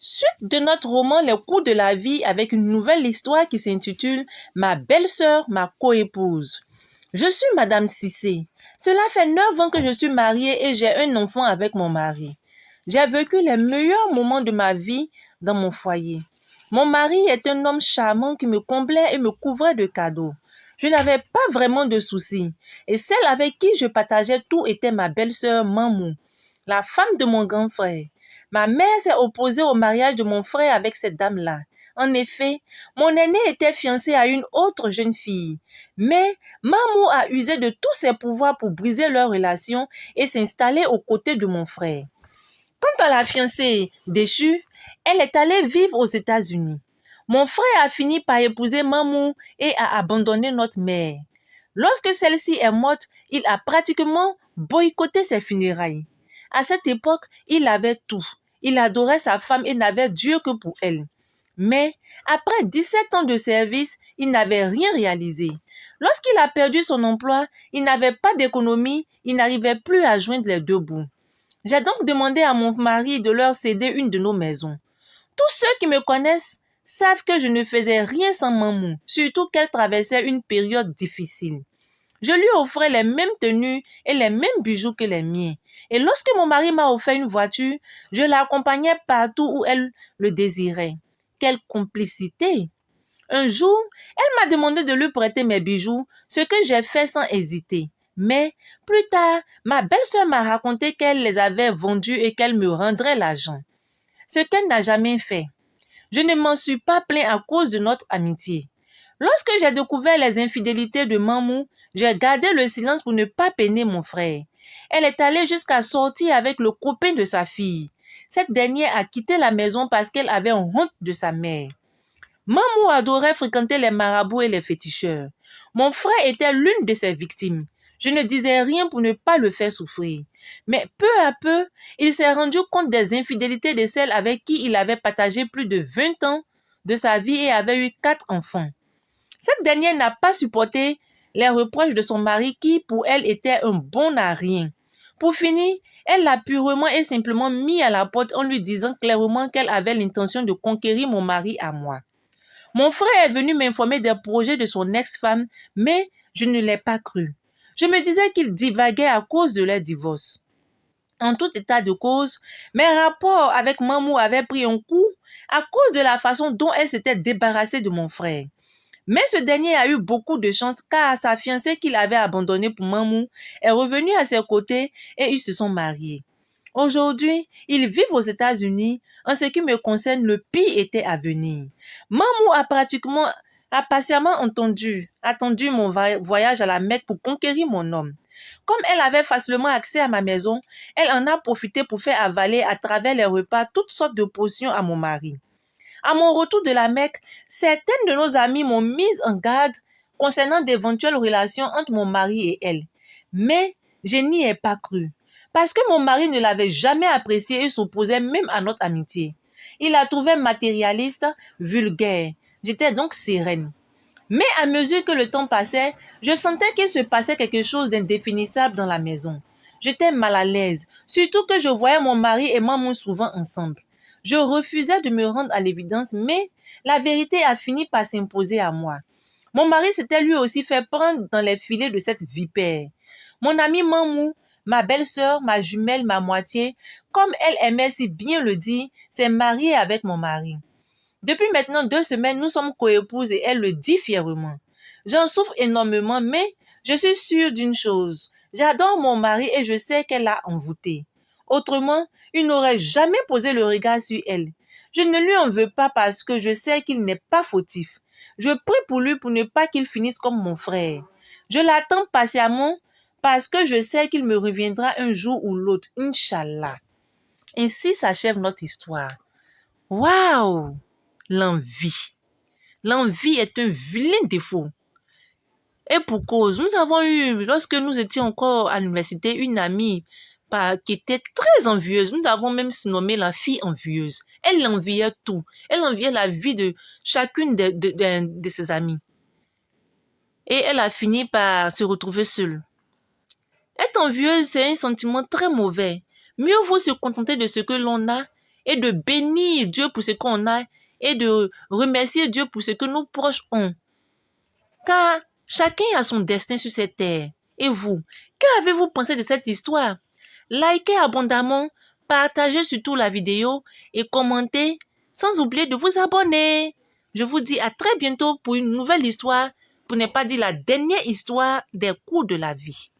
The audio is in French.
Suite de notre roman Les coups de la vie avec une nouvelle histoire qui s'intitule Ma belle-sœur, ma coépouse. Je suis Madame Cissé. Cela fait 9 ans que je suis mariée et j'ai un enfant avec mon mari. J'ai vécu les meilleurs moments de ma vie dans mon foyer. Mon mari est un homme charmant qui me comblait et me couvrait de cadeaux. Je n'avais pas vraiment de soucis et celle avec qui je partageais tout était ma belle-sœur Mamou, la femme de mon grand frère. Ma mère s'est opposée au mariage de mon frère avec cette dame-là. En effet, mon aîné était fiancé à une autre jeune fille. Mais Mamou a usé de tous ses pouvoirs pour briser leur relation et s'installer aux côtés de mon frère. Quant à la fiancée déchue, elle est allée vivre aux États-Unis. Mon frère a fini par épouser Mamou et a abandonné notre mère. Lorsque celle-ci est morte, il a pratiquement boycotté ses funérailles. À cette époque, il avait tout. Il adorait sa femme et n'avait Dieu que pour elle. Mais après 17 ans de service, il n'avait rien réalisé. Lorsqu'il a perdu son emploi, il n'avait pas d'économie, il n'arrivait plus à joindre les deux bouts. J'ai donc demandé à mon mari de leur céder une de nos maisons. Tous ceux qui me connaissent savent que je ne faisais rien sans Mamou, surtout qu'elle traversait une période difficile. Je lui offrais les mêmes tenues et les mêmes bijoux que les miens. Et lorsque mon mari m'a offert une voiture, je l'accompagnais partout où elle le désirait. Quelle complicité! Un jour, elle m'a demandé de lui prêter mes bijoux, ce que j'ai fait sans hésiter. Mais plus tard, ma belle-sœur m'a raconté qu'elle les avait vendus et qu'elle me rendrait l'argent. Ce qu'elle n'a jamais fait. Je ne m'en suis pas plaint à cause de notre amitié. Lorsque j'ai découvert les infidélités de Mamou, j'ai gardé le silence pour ne pas peiner mon frère. Elle est allée jusqu'à sortir avec le copain de sa fille. Cette dernière a quitté la maison parce qu'elle avait honte de sa mère. Mamou adorait fréquenter les marabouts et les féticheurs. Mon frère était l'une de ses victimes. Je ne disais rien pour ne pas le faire souffrir. Mais peu à peu, il s'est rendu compte des infidélités de celle avec qui il avait partagé plus de 20 ans de sa vie et avait eu 4 enfants. Cette dernière n'a pas supporté les reproches de son mari qui, pour elle, était un bon à rien. Pour finir, elle l'a purement et simplement mis à la porte en lui disant clairement qu'elle avait l'intention de conquérir mon mari à moi. Mon frère est venu m'informer des projets de son ex-femme, mais je ne l'ai pas cru. Je me disais qu'il divaguait à cause de leur divorce. En tout état de cause, mes rapports avec Mamou avaient pris un coup à cause de la façon dont elle s'était débarrassée de mon frère. Mais ce dernier a eu beaucoup de chance car sa fiancée qu'il avait abandonnée pour Mamou est revenue à ses côtés et ils se sont mariés. Aujourd'hui, ils vivent aux États-Unis. En ce qui me concerne, le pire était à venir. Mamou a patiemment attendu mon voyage à la Mecque pour conquérir mon homme. Comme elle avait facilement accès à ma maison, elle en a profité pour faire avaler à travers les repas toutes sortes de potions à mon mari. À mon retour de la Mecque, certaines de nos amies m'ont mise en garde concernant d'éventuelles relations entre mon mari et elle. Mais je n'y ai pas cru. Parce que mon mari ne l'avait jamais appréciée et s'opposait même à notre amitié. Il la trouvait matérialiste, vulgaire. J'étais donc sereine. Mais à mesure que le temps passait, je sentais qu'il se passait quelque chose d'indéfinissable dans la maison. J'étais mal à l'aise, surtout que je voyais mon mari et Mamou souvent ensemble. Je refusais de me rendre à l'évidence, mais la vérité a fini par s'imposer à moi. Mon mari s'était lui aussi fait prendre dans les filets de cette vipère. Mon amie Mamou, ma belle-sœur, ma jumelle, ma moitié, comme elle aimait si bien le dire, s'est mariée avec mon mari. Depuis maintenant 2 semaines, nous sommes coépouses et elle le dit fièrement. J'en souffre énormément, mais je suis sûre d'une chose. J'adore mon mari et je sais qu'elle l'a envoûté. Autrement, il n'aurait jamais posé le regard sur elle. Je ne lui en veux pas parce que je sais qu'il n'est pas fautif. Je prie pour lui pour ne pas qu'il finisse comme mon frère. Je l'attends patiemment parce que je sais qu'il me reviendra un jour ou l'autre, Inch'Allah. Ainsi s'achève notre histoire. Waouh! L'envie. L'envie est un vilain défaut. Et pour cause, nous avons eu, lorsque nous étions encore à l'université, une amie qui était très envieuse. Nous avons même nommé la fille envieuse. Elle enviait tout. Elle enviait la vie de chacune de ses amies. Et elle a fini par se retrouver seule. Être envieuse, c'est un sentiment très mauvais. Mieux vaut se contenter de ce que l'on a et de bénir Dieu pour ce qu'on a et de remercier Dieu pour ce que nos proches ont. Car chacun a son destin sur cette terre. Et vous, qu'avez-vous pensé de cette histoire? Likez abondamment, partagez surtout la vidéo et commentez sans oublier de vous abonner. Je vous dis à très bientôt pour une nouvelle histoire, pour ne pas dire la dernière histoire des cours de la vie.